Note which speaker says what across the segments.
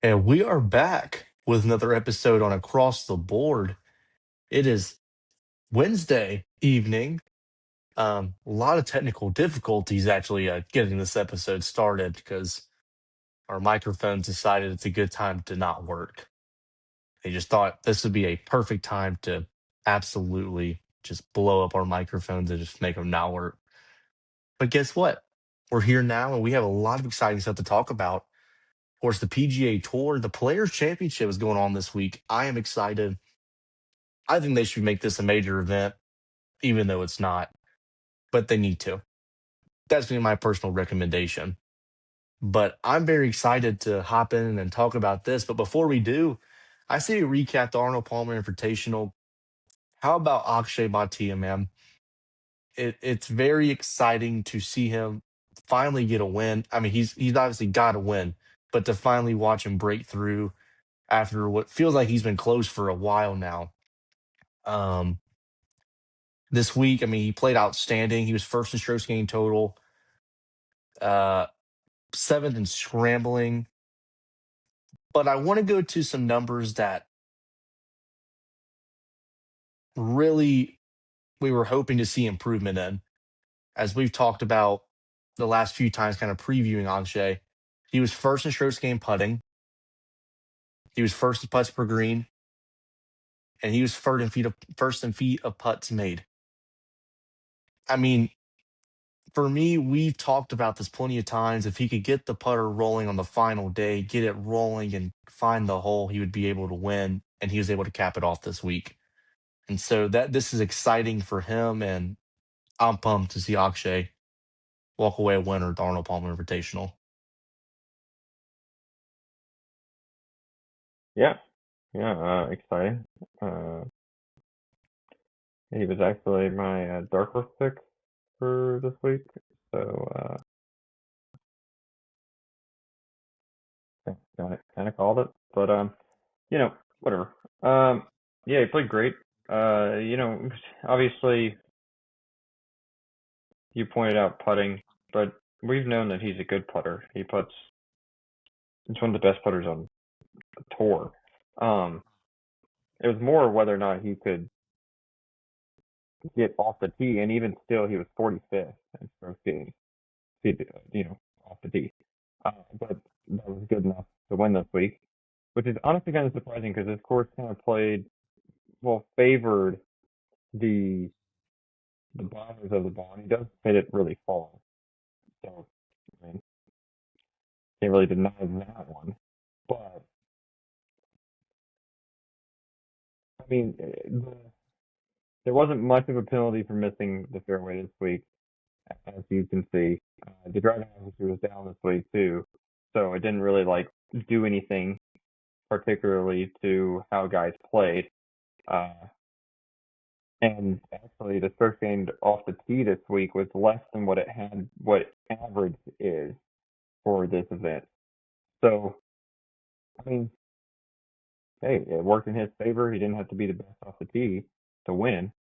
Speaker 1: And we are back with another episode on Across the Board. It is Wednesday evening. A lot of technical difficulties actually getting this episode started because our microphones decided it's a good time to not work. They just thought this would be a perfect time to absolutely just blow up our microphones and just make them not work. But guess what? We're here now and we have a lot of exciting stuff to talk about. Of course, the PGA Tour, the Players' Championship is going on this week. I am excited. I think they should make this a major event, even though it's not, but they need to. That's been my personal recommendation. But I'm very excited to hop in and talk about this. But before we do, I say we recap the Arnold Palmer Invitational. How about Akshay Bhatia, man? It's very exciting to see him finally get a win. I mean, he's obviously got to win, but to finally watch him break through after what feels like he's been close for a while now. Um, this week, I mean, he played outstanding. He was first in strokes gained total, uh, seventh in scrambling. But I want to go to some numbers that really we were hoping to see improvement in. As we've talked about the last few times, kind of previewing Akshay, he was first in strokes gained putting. He was first in putts per green, and he was first in feet of putts made. I mean, for me, we've talked about this plenty of times. If he could get the putter rolling on the final day, get it rolling and find the hole, he would be able to win. And he was able to cap it off this week. And so that this is exciting for him. And I'm pumped to see Akshay walk away a winner at the Arnold Palmer Invitational.
Speaker 2: Yeah, yeah, exciting. Uh, he was actually my dark horse pick for this week, so kind of called it. But whatever. Um, yeah, he played great. Obviously you pointed out putting, but we've known that he's a good putter. He puts. He's one of the best putters on the tour. Um, it was more whether or not he could get off the tee, and even still, he was 45th in stroke gained. Off the tee. But that was good enough to win this week, which is honestly kind of surprising because this course kind of favored the the bombers of the ball, and he does hit it really far. So, I mean, can't really deny that one. But, I mean, there wasn't much of a penalty for missing the fairway this week, as you can see. The driving accuracy was down this week, too. So it didn't really, do anything particularly to how guys played. Uh, and actually, the strokes gained off the tee this week was less than what average is for this event. So, I mean, hey, it worked in his favor. He didn't have to be the best off the tee to win.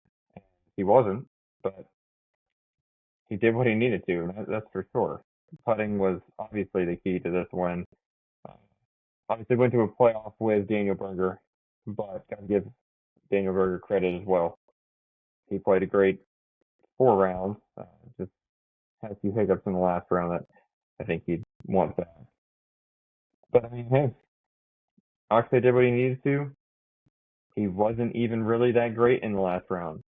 Speaker 2: He wasn't, but he did what he needed to. That's for sure. Putting was obviously the key to this win. Uh, Obviously, went to a playoff with Daniel Berger, but got to give Daniel Berger credit as well. He played a great 4 rounds. Just had a few hiccups in the last round that I think he'd want back. But I mean, hey, Akshay did what he needed to. He wasn't even really that great in the last round.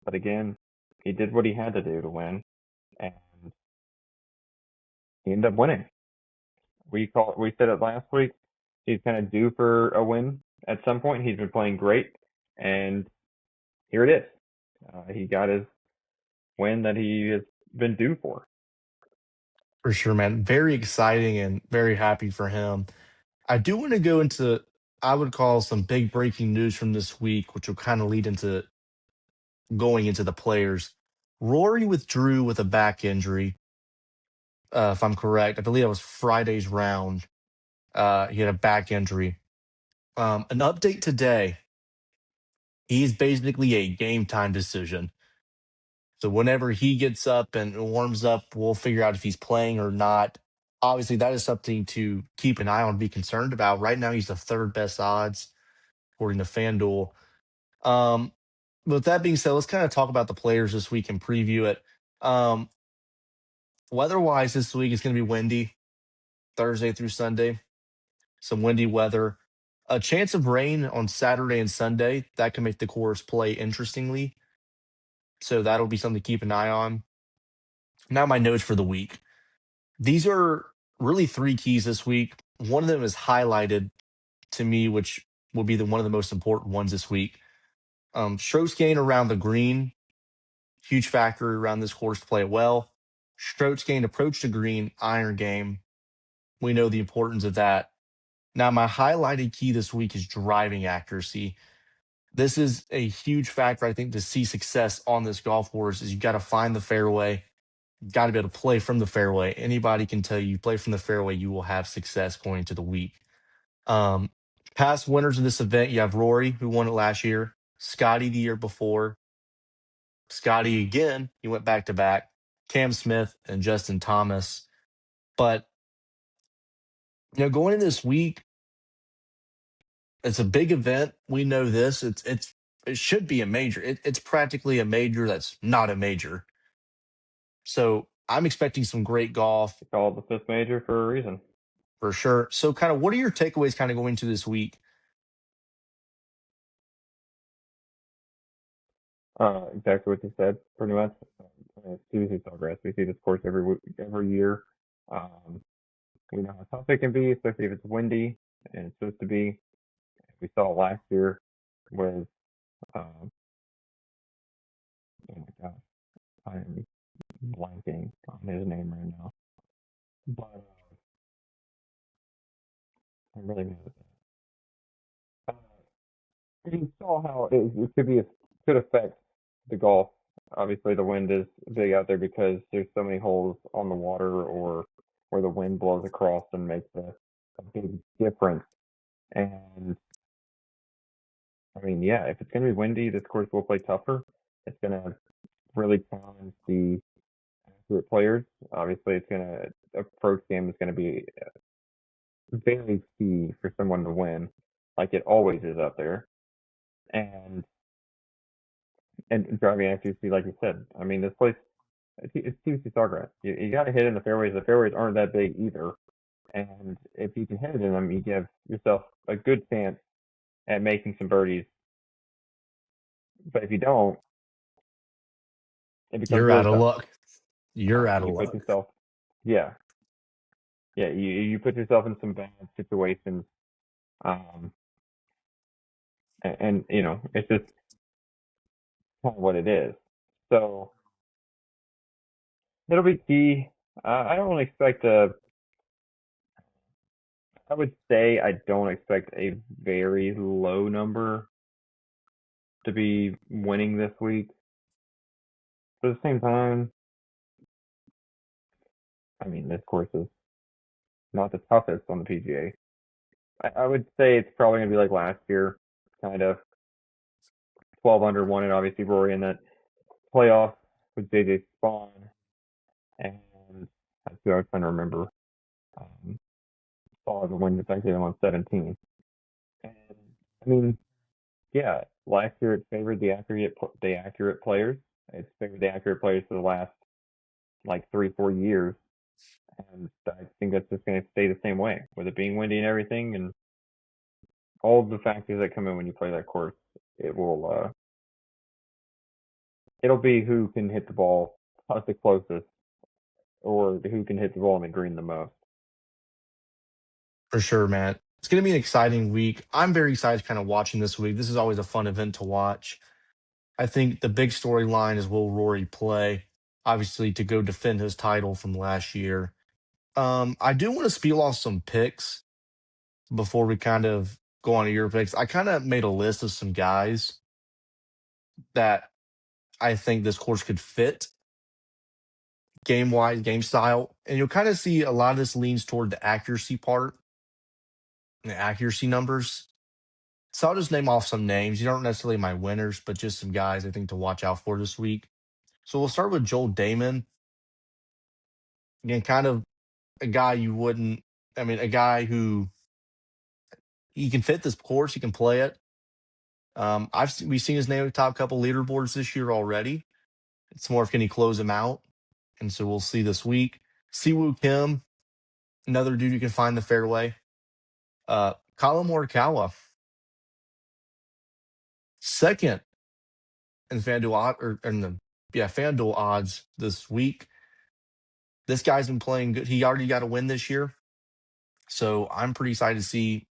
Speaker 2: But again, he did what he had to do to win, and he ended up winning. We said it last week. He's kind of due for a win at some point. He's been playing great, and here it is. He got his win that he has been due for.
Speaker 1: For sure, man. Very exciting and very happy for him. I do want to go into, I would call some big breaking news from this week, which will kind of lead into going into the players. Rory withdrew with a back injury, if I'm correct. I believe that was Friday's round. He had a back injury. An update today. He's basically a game time decision. So whenever he gets up and warms up, we'll figure out if he's playing or not. Obviously, that is something to keep an eye on, be concerned about. Right now, he's the third best odds according to FanDuel. Um, with that being said, let's kind of talk about the players this week and preview it. Um, weather-wise, this week is going to be windy Thursday through Sunday. Some windy weather. A chance of rain on Saturday and Sunday. That can make the course play interestingly. So that'll be something to keep an eye on. Now, my notes for the week. These are really three keys this week. One of them is highlighted to me, which will be one of the most important ones this week. Strokes gain around the green, huge factor around this course to play it well. Strokes gained approach to green, iron game. We know the importance of that. Now, my highlighted key this week is driving accuracy. This is a huge factor, I think, to see success on this golf course is you got to find the fairway. You got to be able to play from the fairway. Anybody can tell you play from the fairway, you will have success going into the week. Um, Past winners of this event, you have Rory, who won it last year, Scotty the year before, Scotty again, he went back to back, Cam Smith and Justin Thomas. But going into this week, it's a big event. We know this. It should be a major. It's practically a major that's not a major. So I'm expecting some great golf
Speaker 2: They call it the fifth major for a reason.
Speaker 1: for sure. So kind of what are your takeaways kind of going into this week?
Speaker 2: Exactly what you said, pretty much. It's Tuesday Sawgrass. We see this course every year. Um, we know how tough it can be, especially if it's windy and it's supposed to be. We saw it last year with, um, oh my gosh, I am blanking on his name right now. But I'm really mad at that. You saw how it could affect the golf. Obviously, the wind is big out there because there's so many holes on the water or where the wind blows across and makes a big difference. And I mean, yeah, if it's going to be windy, this course will play tougher. It's going to really challenge the accurate players. Obviously, it's going to approach game is going to be very key for someone to win, like it always is out there. And driving accuracy, like you said. I mean, this place it's TBC Sawgrass. You got to hit in the fairways. The fairways aren't that big either, and if you can hit it in them, you give yourself a good chance at making some birdies. But if you don't, it becomes
Speaker 1: You're
Speaker 2: really
Speaker 1: out of
Speaker 2: tough.
Speaker 1: luck. You're out of
Speaker 2: You put
Speaker 1: luck.
Speaker 2: yourself, yeah, yeah, you put yourself in some bad situations, um, and it's just kind of what it is. So it'll be key. I don't expect a I would say I don't expect a very low number to be winning this week. But at the same time, I mean, this course is not the toughest on the PGA. I would say it's probably going to be like last year, kind of 12 under one, and obviously Rory in that playoff with JJ Spawn. And that's who I was trying to remember. Um, Spawn the win, it's actually on 17. And I mean, yeah, last year it favored the accurate players. It's favored the accurate players for the last like 3-4 years, and I think that's just going to stay the same way with it being windy and everything, and all of the factors that come in when you play that course. It will it'll be who can hit the ball the closest, or who can hit the ball in the green the most.
Speaker 1: For sure, man. It's going to be an exciting week. I'm very excited kind of watching this week. This is always a fun event to watch. I think the big storyline is will Rory play, obviously, to go defend his title from last year. I do want to spiel off some picks before we kind of go on to your picks. I kind of made a list of some guys that I think this course could fit game wise, game style. And you'll kind of see a lot of this leans toward the accuracy part, the accuracy numbers. So I'll just name off some names. You don't necessarily my winners, but just some guys I think to watch out for this week. So we'll start with Joel Damon. Again, kind of a guy you wouldn't. I mean, a guy who he can fit this course. He can play it. We've seen his name at the top couple leaderboards this year already. It's more of can he close him out, and so we'll see this week. Siwoo Kim, another dude who can find the fairway. Colin Morikawa, second in FanDuel FanDuel odds this week. This guy's been playing good. He already got a win this year, so I'm pretty excited to see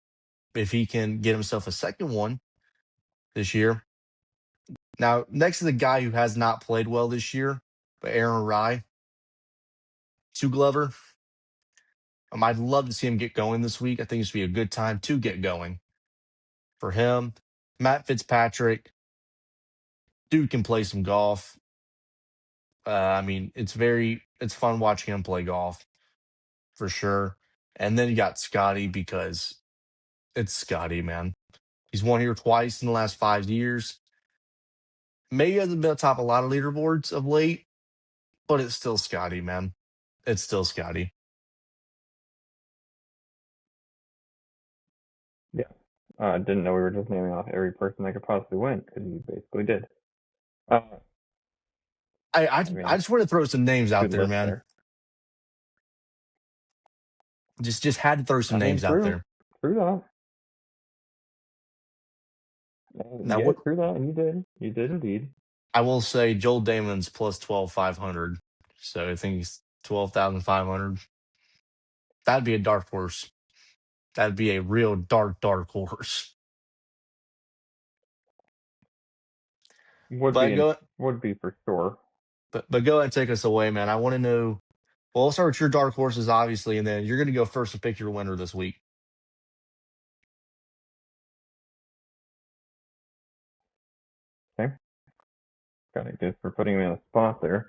Speaker 1: if he can get himself a second one this year. Now, next is a guy who has not played well this year, but Aaron Rye, two Glover. I'd love to see him get going this week. I think this would be a good time to get going for him. Matt Fitzpatrick, dude can play some golf. I mean, it's fun watching him play golf for sure. And then you got Scotty because it's Scotty, man. He's won here twice in the last 5 years. Maybe hasn't been atop a lot of leaderboards of late, but it's still Scotty, man. It's still Scotty.
Speaker 2: Yeah. I didn't know we were just naming off every person that could possibly win because you basically did. Uh,
Speaker 1: I
Speaker 2: mean,
Speaker 1: just want to throw some names out
Speaker 2: good
Speaker 1: there,
Speaker 2: list
Speaker 1: man.
Speaker 2: there.
Speaker 1: Just had to throw some
Speaker 2: I mean,
Speaker 1: names out there.
Speaker 2: true that.
Speaker 1: Now,
Speaker 2: Yeah,
Speaker 1: what
Speaker 2: true that. And you did indeed.
Speaker 1: I will say, Joel Damon's plus 12,500. So I think he's 12,500. That'd be a dark horse. That'd be a real dark horse.
Speaker 2: Would
Speaker 1: But
Speaker 2: be
Speaker 1: go
Speaker 2: would be for sure.
Speaker 1: but go ahead and take us away, man. I want to know. Well, we'll start with your dark horses, obviously, and then you're going to go first to pick your winner this week.
Speaker 2: Okay. Got it. Good for putting me on the spot there.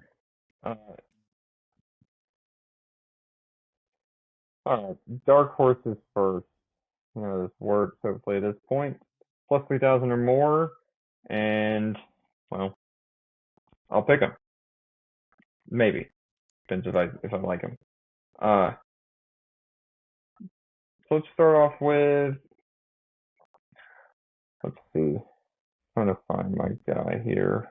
Speaker 2: Uh, dark horses first. You know, this works hopefully at this point. Plus 3,000 or more, and well, I'll pick them. Maybe depends if I like them. So let's start off with. Let's see. I'm trying to find my guy here.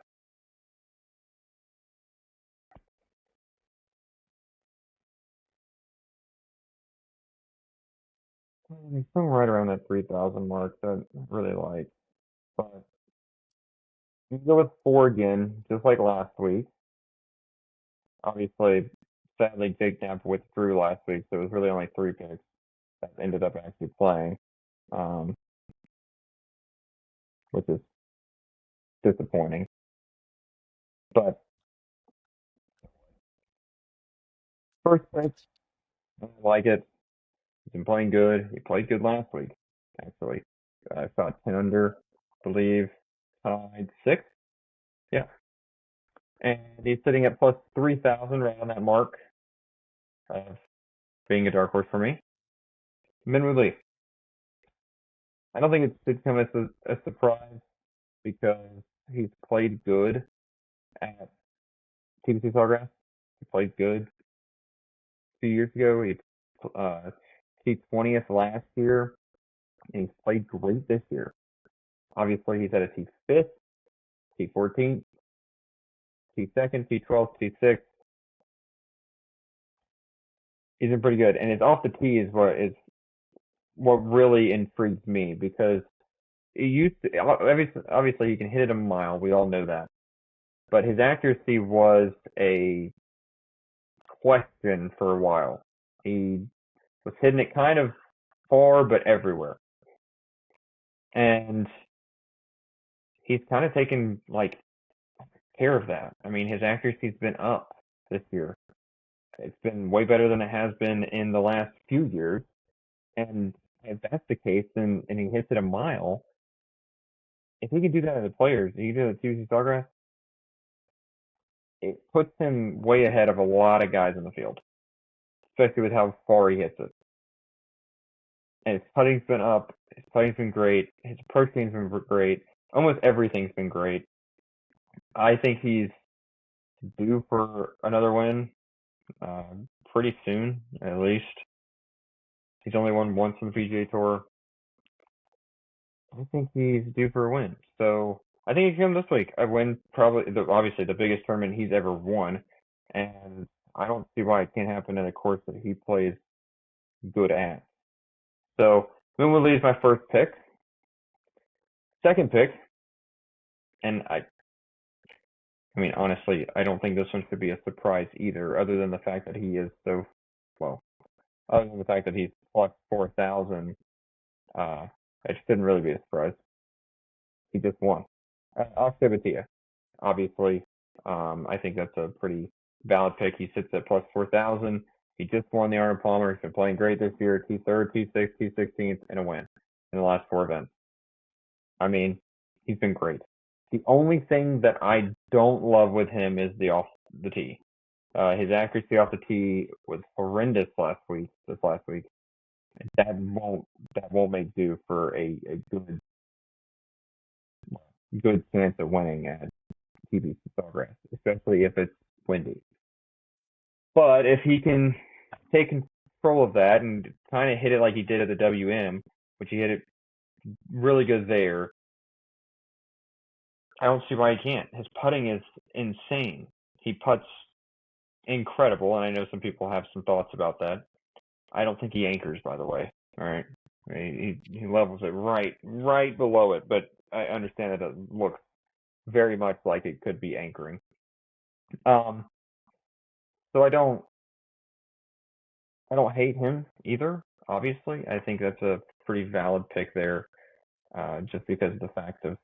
Speaker 2: He's somewhere right around that 3,000 mark that I really like. But you go with four again, just like last week. Obviously, sadly, Jake Knapp withdrew last week, so it was really only three picks that ended up actually playing, um, which is disappointing. But first pick, I like it. He's been playing good. He played good last week, actually. I shot 10 under, I believe, tied six. Yeah. And he's sitting at plus 3,000 right on that mark of being a dark horse for me. Minwoo Lee. I don't think it should come as a surprise because he's played good at TBC Sawgrass. He played good 2 years ago. He T20th last year, and he's played great this year. Obviously, he's at a T5th, T14th, T2nd, T12th, T6th. He's been pretty good, and it's off the tee is what really intrigues me because it used to obviously he can hit it a mile. We all know that, but his accuracy was a question for a while. He was hitting it kind of far, but everywhere. And he's kind of taken like care of that. I mean, his accuracy's been up this year. It's been way better than it has been in the last few years. And if that's the case, and he hits it a mile, if he can do that as a player, he can do it at TBC Sawgrass, it puts him way ahead of a lot of guys in the field, especially with how far he hits it. And his putting's been up. His putting's been great. His approach game's been great. Almost everything's been great. I think he's due for another win. pretty soon, at least. He's only won once on the PGA Tour. I think he's due for a win. So I think he can come this week. I win probably obviously the biggest tournament he's ever won, and I don't see why it can't happen at a course that he plays good at. So Moon Lee is my first pick. Second pick, and I mean honestly, I don't think this one should be a surprise either, other than the fact that he is so well. Other than the fact that he's plus 4,000, it shouldn't really be a surprise. He just won. Akshay Bhatia, obviously. I think that's a pretty valid pick. He sits at plus 4,000. He just won the Arnold Palmer. He's been playing great this year. T3rd, T6, T16th, and a win in the last 4 events. I mean, he's been great. The only thing that I don't love with him is the off the tee. His accuracy off the tee was horrendous this last week. That won't make do for a good chance of winning at TBC Sawgrass, especially if it's windy. But if he can take control of that and kind of hit it like he did at the WM, which he hit it really good there, I don't see why he can't. His putting is insane. He puts incredible, and I know some people have some thoughts about that. I don't think he anchors, by the way. All right, he levels it right below it, but I understand that it looks very much like it could be anchoring. So I don't hate him either. Obviously, I think that's a pretty valid pick there, just because of the fact of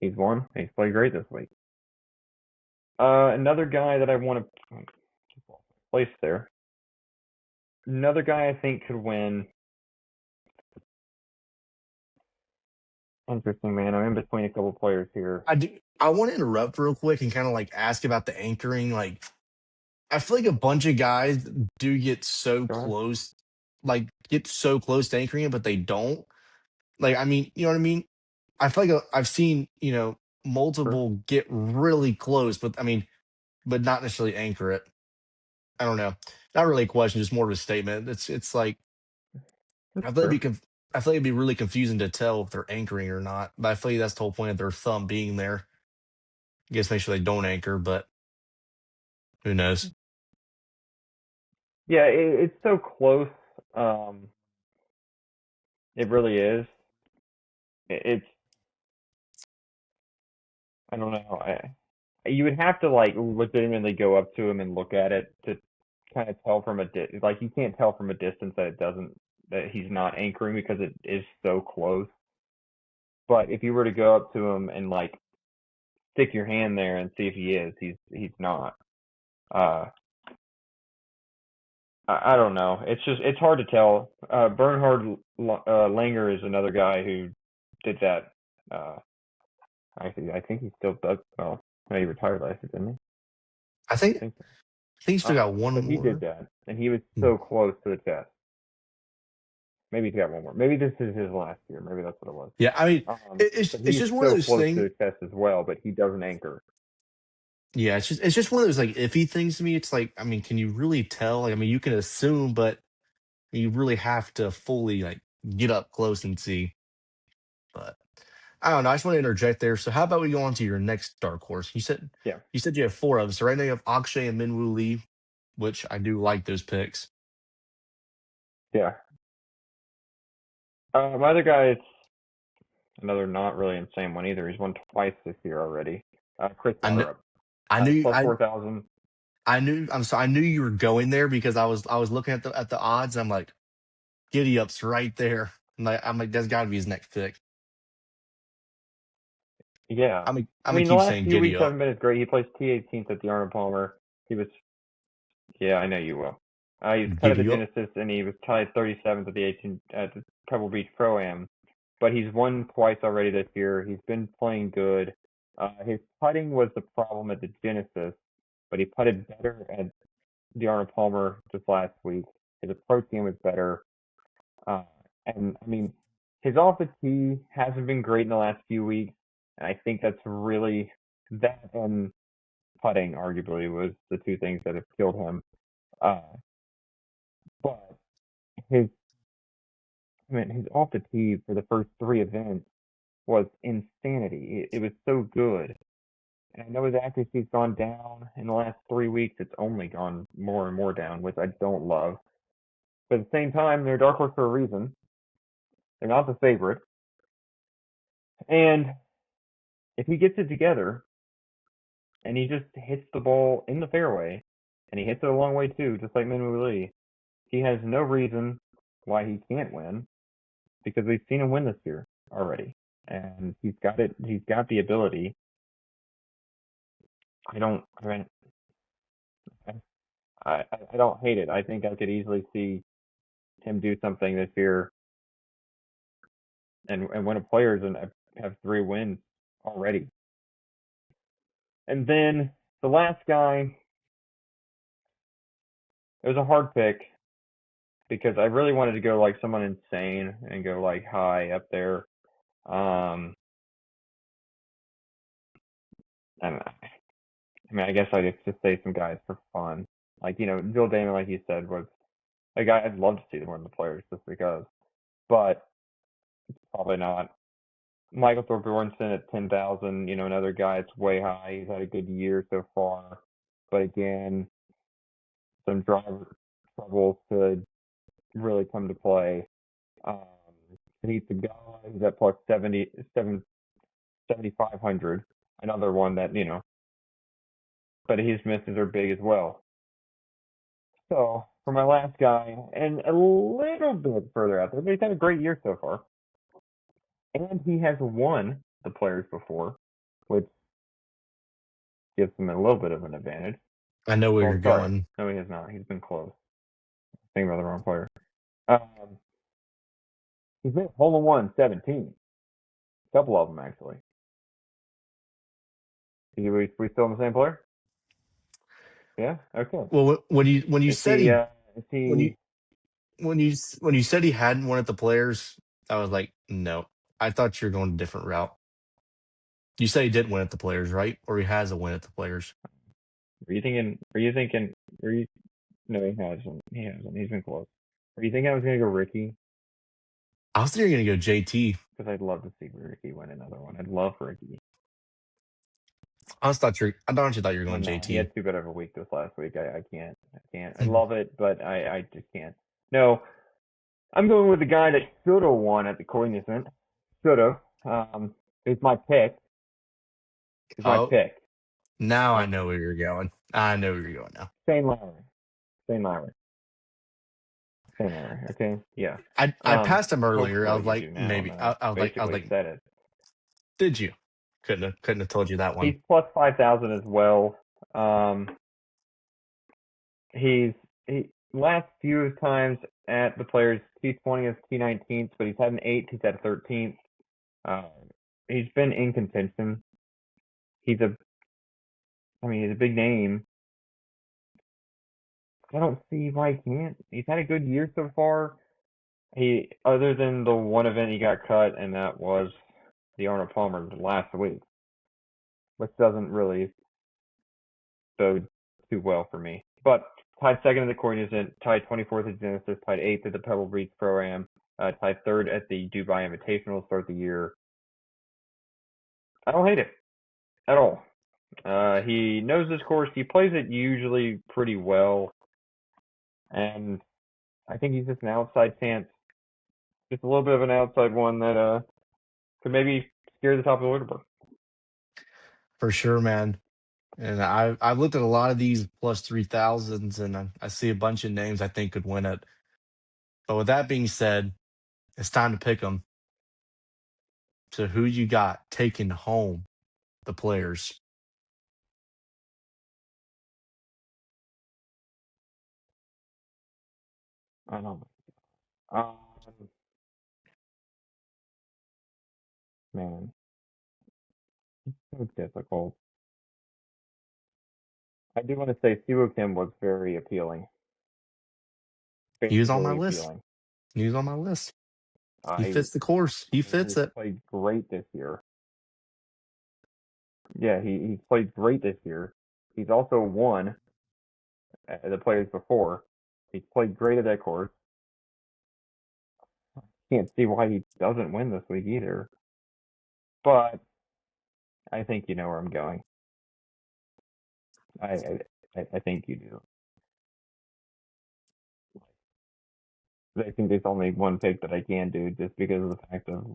Speaker 2: he's won. He's played great this week. Another guy that I want to place there. Another guy I think could win. Interesting, man. I'm in between a couple players here.
Speaker 1: I do. I want to interrupt real quick and kind of like ask about the anchoring. Like, I feel like a bunch of guys do get so
Speaker 2: Go ahead.
Speaker 1: close, like get so close to anchoring it, but they don't. Like, I mean, you know what I mean? I feel like I've seen,
Speaker 2: Sure.
Speaker 1: multiple get really close, but I mean, but not necessarily anchor it. I don't know. Not really a question, just more of a statement. It's like
Speaker 2: That's
Speaker 1: I feel like
Speaker 2: true.
Speaker 1: I feel like it'd be really confusing to tell if they're anchoring or not. But I feel like that's the whole point of their thumb being there. I guess make sure they don't anchor, but who knows?
Speaker 2: Yeah, it's so close. Um, it really is. It's I don't know. You would have to like legitimately go up to him and look at it to kind of tell from like you can't tell from a distance that he's not anchoring because it is so close. But if you were to go up to him and like stick your hand there and see if he is, he's not. Uh, I don't know. It's hard to tell. Bernhard Langer is another guy who did that. Uh, Actually, I think he still does. Oh, no, he retired last year, didn't he?
Speaker 1: I
Speaker 2: I
Speaker 1: think
Speaker 2: think so.
Speaker 1: I think you still got one
Speaker 2: But he did
Speaker 1: more.
Speaker 2: that, and he was
Speaker 1: Hmm.
Speaker 2: so close to the chest. Maybe he's got one more. Maybe this is his last year. Maybe that's what it was.
Speaker 1: Yeah, I mean,
Speaker 2: But
Speaker 1: it's
Speaker 2: he's
Speaker 1: just one of
Speaker 2: so
Speaker 1: those
Speaker 2: close to
Speaker 1: things.
Speaker 2: the chest as well, but he doesn't anchor.
Speaker 1: Yeah, it's just one of those like iffy things to me. It's like, I mean, can you really tell? Like, I mean, you can assume, but you really have to fully like get up close and see. But I don't know. I just want to interject there. So how about we go on to your next dark horse?
Speaker 2: Yeah,
Speaker 1: You said you have four of them. So right now you have Akshay and Minwoo Lee, which I do like those picks.
Speaker 2: yeah. My other guy is another not really insane one either. He's won twice this year already. Chris
Speaker 1: I kn-
Speaker 2: Laudrup,
Speaker 1: I knew
Speaker 2: plus 4,000.
Speaker 1: I knew you were going there because I was looking at the odds. I'm like, giddy up's right there. I'm like that's got to be his next pick.
Speaker 2: Yeah.
Speaker 1: I'm
Speaker 2: I
Speaker 1: gonna
Speaker 2: mean, the
Speaker 1: keep
Speaker 2: last
Speaker 1: saying
Speaker 2: few
Speaker 1: giddy
Speaker 2: weeks
Speaker 1: up.
Speaker 2: haven't been as great. He placed T18th at the Arnold Palmer. He was Yeah, I know you will. He was cut at the
Speaker 1: Giddy up.
Speaker 2: Genesis, and he was tied 37th at the 18 at the Pebble Beach Pro Am. But he's won twice already this year. He's been playing good. His putting was the problem at the Genesis, but he putted better at the Arnold Palmer just last week. His approach game was better. Uh, and I mean, his off the tee hasn't been great in the last few weeks, and I think that's really that and putting arguably was the two things that have killed him. Uh, but his, his off the tee for the first three events was insanity. It was so good. And I know his accuracy's gone down in the last 3 weeks. It's only gone more and more down, which I don't love. But at the same time, they're a dark horse for a reason. They're not the favorite. And if he gets it together and he just hits the ball in the fairway, and he hits it a long way too, just like Minwoo Lee, he has no reason why he can't win because we've seen him win this year already. And he's got it. He's got the ability. I mean, I don't hate it. I think I could easily see him do something this year and win a Players and have 3 wins already. And then the last guy, it was a hard pick because I really wanted to go like someone insane and go like high up there. Um, and I mean, I guess I'd just say some guys for fun. Like, Joel Damon, like you said, was a guy I'd love to see win the Players just because, but probably not. Michael Thorbjornsen at 10,000, another guy that's way high. He's had a good year so far, but again, some driver troubles could really come to play. Um, Heath Tagala, he's at plus 7,500. Another one that, but his misses are big as well. So for my last guy, and a little bit further out there, but he's had a great year so far. And he has won the Players before, which gives him a little bit of an advantage.
Speaker 1: I know where
Speaker 2: Well,
Speaker 1: you're
Speaker 2: sorry.
Speaker 1: going.
Speaker 2: No, he has not. He's been close. Thinking about the wrong player. Um, he's made hole in one 17. A couple of them, actually. We still on the same player? Yeah? Okay.
Speaker 1: Well, when you
Speaker 2: Is
Speaker 1: said
Speaker 2: he,
Speaker 1: he
Speaker 2: is
Speaker 1: when you
Speaker 2: he,
Speaker 1: when you said he hadn't won at the Players, I was like, no. I thought you were going a different route. You said he didn't win at the Players, right? Or he has a win at the Players.
Speaker 2: were you, no, he hasn't. He hasn't. He's been close. Were you thinking I was going to go Ricky?
Speaker 1: I was thinking you're gonna go JT.
Speaker 2: Because I'd love to see Ricky win another one. I'd love Ricky.
Speaker 1: I honestly thought you were
Speaker 2: But
Speaker 1: going
Speaker 2: no, he
Speaker 1: JT.
Speaker 2: had too good of a week this last week. I can't. I can't. I love it, but I just can't. No, I'm going with the guy that should have won at the Cognizant. Should have. It's my pick. It's my
Speaker 1: Oh,
Speaker 2: pick.
Speaker 1: now I
Speaker 2: Um,
Speaker 1: know where you're going. I know where you're going now.
Speaker 2: Shane Lowry. Shane Lowry. Shane Lowry. Okay. Yeah.
Speaker 1: I passed him earlier. I
Speaker 2: Hopefully
Speaker 1: was
Speaker 2: you
Speaker 1: like,
Speaker 2: do now.
Speaker 1: maybe.
Speaker 2: No,
Speaker 1: I was
Speaker 2: basically
Speaker 1: like,
Speaker 2: said it.
Speaker 1: did you? Couldn't have told you that
Speaker 2: He's
Speaker 1: one.
Speaker 2: plus 5,000 as well. Um, he last few times at the Players T20th, T19th, but he's had an 8th, he's had a 13th. Uh, he's been in contention. He's a, he's a big name. I don't see why he can't. He's had a good year so far. Other than the one event he got cut, and that was the Arnold Palmer last week, which doesn't really bode too well for me. But tied second at the Cognizant, tied 24th at Genesis, tied 8th at the Pebble Beach Pro-Am, tied 3rd at the Dubai Invitational to start the year. I don't hate it at all. He knows this course. He plays it usually pretty well, and I think he's just an outside chance, just a little bit of an outside one that could maybe scare the top of the leaderboard.
Speaker 1: For sure, man. And I've looked at a lot of these plus 3,000s, and I see a bunch of names I think could win it. But with that being said, it's time to pick them. So who you got taking home the Players?
Speaker 2: I don't know. Um, man, so difficult. I do want to say Siwoo Kim was very appealing.
Speaker 1: He was on my
Speaker 2: Very
Speaker 1: list.
Speaker 2: appealing.
Speaker 1: He was on my list. He
Speaker 2: I
Speaker 1: fits the course. He fits
Speaker 2: he's
Speaker 1: it.
Speaker 2: played great this year. Yeah, he's played great this year. He's also won the players before. He's played great at that course. Can't see why he doesn't win this week either. But I think you know where I'm going. I I think you do. I think there's only one pick that I can do just because of the fact of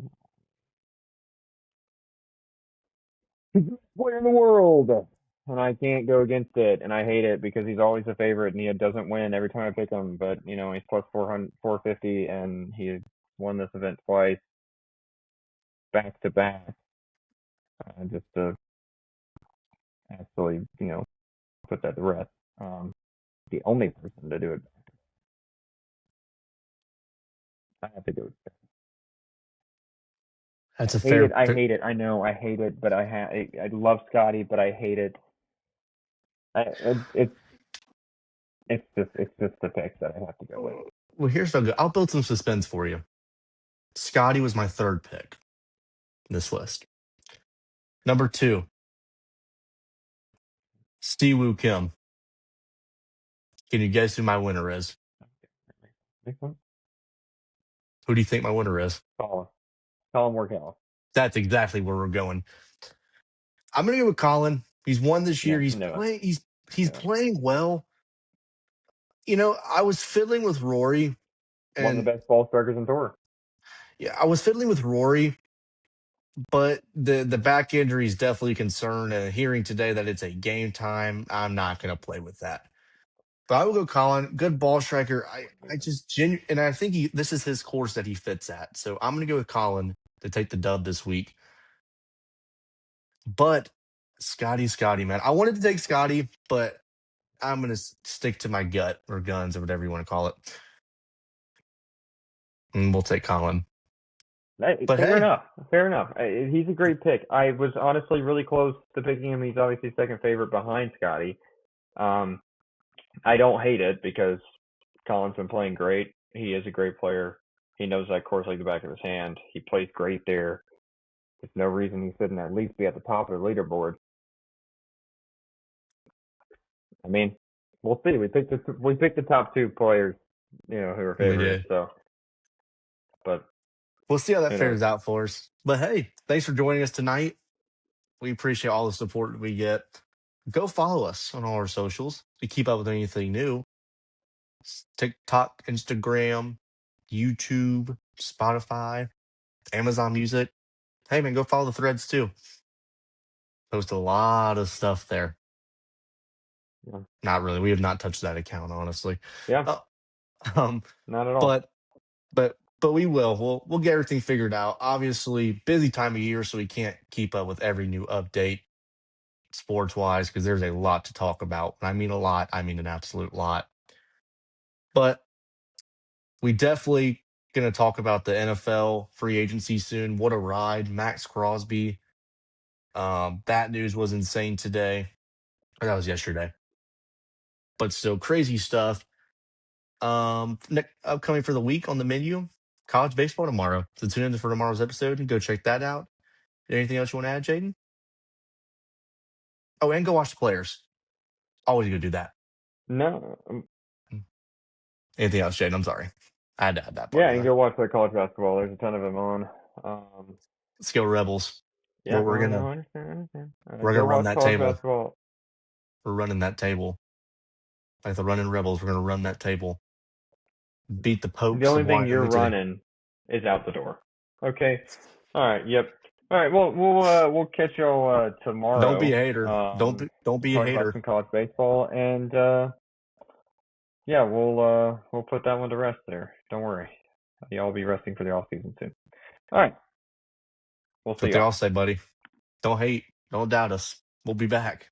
Speaker 2: he's the best player in the world, and I can't go against it, and I hate it because he's always a favorite and he doesn't win every time I pick him. But you know he's plus 400, 450, and he won this event twice, back to back, just to actually put that to rest. The only person to do it, I have to do it.
Speaker 1: That's a
Speaker 2: I hate it.
Speaker 1: fair
Speaker 2: I
Speaker 1: pick.
Speaker 2: hate it. I know I hate it, but I love Scotty, but I hate it. It's it's just the pick that I have to go with.
Speaker 1: Well, here's what I'll build some suspense for you. Scotty was my third pick in this list. Number two, Siwoo Kim. Can you guess who my winner is?
Speaker 2: Next one,
Speaker 1: Who do you think my winner is?
Speaker 2: Colin Morikawa.
Speaker 1: That's exactly where we're going. I'm gonna go with Colin. He's won this
Speaker 2: Yeah,
Speaker 1: year. He's
Speaker 2: no,
Speaker 1: playing. He's
Speaker 2: no.
Speaker 1: playing well. I was fiddling with Rory,
Speaker 2: One of the
Speaker 1: and
Speaker 2: best ball strikers in tour.
Speaker 1: yeah, I was fiddling with Rory, but the back injury is definitely a concern. And hearing today that it's a game time, I'm not gonna play with that. But I will go Colin. Good ball striker. I just and I think this is his course that he fits at. So I'm gonna go with Colin to take the dub this week. But Scotty, man, I wanted to take Scotty, but I'm gonna stick to my gut or guns or whatever you want to call it, and we'll take Colin. But
Speaker 2: Fair
Speaker 1: hey,
Speaker 2: enough. Fair enough. He's a great pick. I was honestly really close to picking him. He's obviously second favorite behind Scotty. Um, I don't hate it because Colin's been playing great. He is a great player. He knows that course like the back of his hand. He plays great there. There's no reason he shouldn't at least be at the top of the leaderboard. I mean, we'll see. We picked the top two players, who are
Speaker 1: we
Speaker 2: favorites.
Speaker 1: did.
Speaker 2: So, but
Speaker 1: We'll see how that
Speaker 2: who knows?
Speaker 1: fares out for us. But hey, thanks for joining us tonight. We appreciate all the support we get. Go follow us on all our socials to keep up with anything new. TikTok, Instagram, YouTube, Spotify, Amazon Music. Hey man, go follow the threads too. Post a lot of stuff there.
Speaker 2: Yeah,
Speaker 1: Not really. We have not touched that account, honestly.
Speaker 2: yeah,
Speaker 1: Uh, um,
Speaker 2: not at all.
Speaker 1: but but we will. We'll get everything figured out. Obviously, busy time of year, so we can't keep up with every new update sports wise because there's a lot to talk about. When I mean a lot, I mean an absolute lot. But we definitely going to talk about the NFL free agency soon. What a ride, Max Crosby. That news was insane today. Or that was yesterday. But still crazy stuff. Upcoming for the week on the menu, college baseball tomorrow. So tune in for tomorrow's episode and go check that out. Anything else you want to add, Jaden? Oh, and go watch the players. Always go do that.
Speaker 2: No,
Speaker 1: Anything else, Jaden? I'm sorry. I had to add that part
Speaker 2: yeah,
Speaker 1: in
Speaker 2: and
Speaker 1: there.
Speaker 2: go watch the college basketball. There's a ton of them on.
Speaker 1: Let's go Rebels.
Speaker 2: Yeah,
Speaker 1: We're
Speaker 2: no,
Speaker 1: gonna
Speaker 2: no, I understand. I understand.
Speaker 1: we're
Speaker 2: Go
Speaker 1: gonna run
Speaker 2: watch
Speaker 1: that
Speaker 2: college
Speaker 1: table.
Speaker 2: basketball.
Speaker 1: We're running that table. Like the running Rebels, we're gonna run that table. Beat the
Speaker 2: The
Speaker 1: Pokes of
Speaker 2: only thing you're
Speaker 1: Wyoming today.
Speaker 2: running is out the door. Okay. All right. Yep. All right. Well, we'll catch y'all
Speaker 1: Don't be a
Speaker 2: tomorrow.
Speaker 1: hater. Don't be a
Speaker 2: Talk about
Speaker 1: hater.
Speaker 2: some college baseball, and yeah, we'll put that one to rest there. Don't worry. Y'all will be resting for the off season soon. All right. We'll
Speaker 1: That's
Speaker 2: see
Speaker 1: what they
Speaker 2: y'all.
Speaker 1: all say, buddy. Don't hate. Don't doubt us. We'll be back.